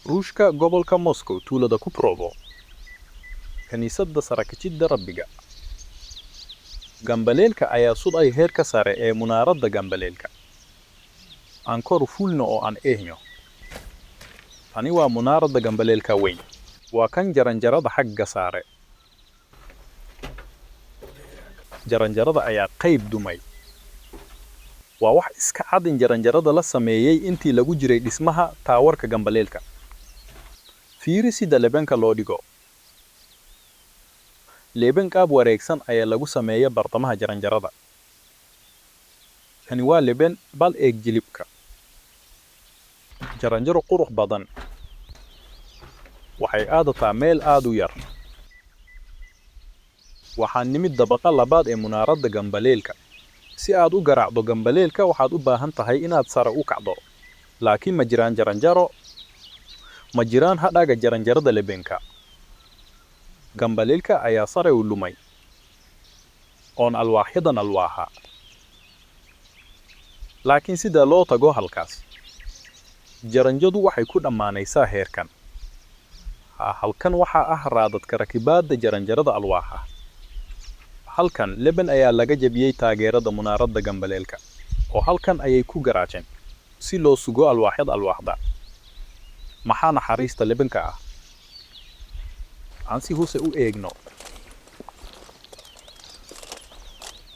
ruushka gobolka Moscow tuulada ku Provo kaniisadda Sarakachida Rabbiga gambaleelka ayaa suday heerka sare ee munaaradda gambaleelka aan kor fuulno oo aan eegno tani waa munaaradda gambaleelka weyn waa kan jaranjarada xagga sare jaranjarada ayaa qayb dumay waa wax iska cad in jaranjarada la sameeyay intii lagu jiray dhismaha taawarka gambaleelka fiiri sida lebanka loo dhigo leban qaab wareegsan ayaa lagu sameeyay bartamaha jaranjarada kani waa leban bal eeg jilibka jaranjaro qurux badan waxay aadataa meel aad u yar waxaan nimid dabaqa labaad ee munaaradda gambaleelka si aad u garaacdo gambaleelka waxaad u baahan tahay inaad sare u kacdo laakiin ma jiraan jaranjaro ma jiraan hadhaga jaranjarada lebanka gambaleelka ayaa sare u lumay oon alwaaxyadan alwaaxa laakiin sida loo tago halkaas jaranjadu waxay ku dhammaanaysaa heerkan halkan waxaa ah raadadka rakibaadda jaranjarada alwaaxa halkan leban ayaa laga jabiyay taageerada munaaradda gambaleelka oo halkan ayay ku garaaceen si loo sugo alwaaxyada alwaaxda maxaa naxariista lebanka ah aan si hoose u eegno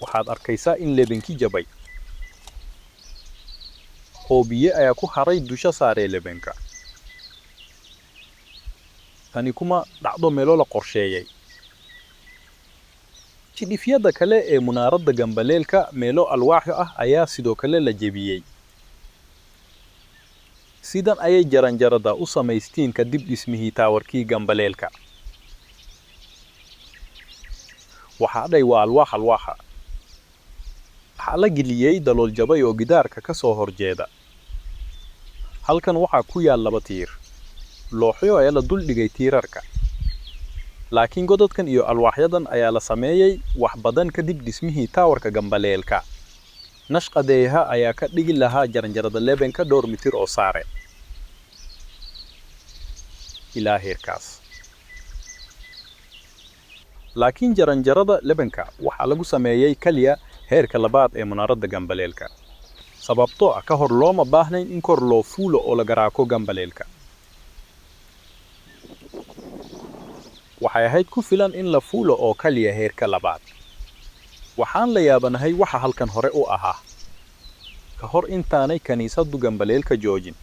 waxaad arkaysaa in lebankii jabay hoobiye ayaa ku haray dusha saaree lebanka tani kuma dhacdo meelo la qorsheeyay jidhifyada kale ee munaaradda gambaleelka meelo alwaaxyo ah ayaa sidoo kale la jebiyey sidan ayay jaranjarada u samaysteen kadib dhismihii taawarkii gambaleelka waxaa dhay waa alwaaxa waxaa la geliyey dalool jabay oo gidaarka ka soo horjeeda halkan waxaa ku yaal 2 tiir looxyo ayaa la dul dhigay tiirarka laakiin godadkan iyo alwaaxyadan ayaa la sameeyay wax badan kadib dhismihii taawarka gambaleelka nashqadeeyaha ayaa ka dhigi lahaa jaranjarada lebanka dhowr mitir oo saare ilaa heerkaas laakiin jaranjarada lebanka waxaa lagu sameeyay kaliya heerka labaad ee munaaradda gambaleelka sababtoo ah ka hor looma baahnayn in kor loo fuulo oo la garaaco gambaleelka waxay ahayd ku filan in la fuulo oo kaliya heerka labaad waxaan la yaabanahay waxa halkan hore u ahaa ka hor intaanay kaniisaddu gambaleelka joojin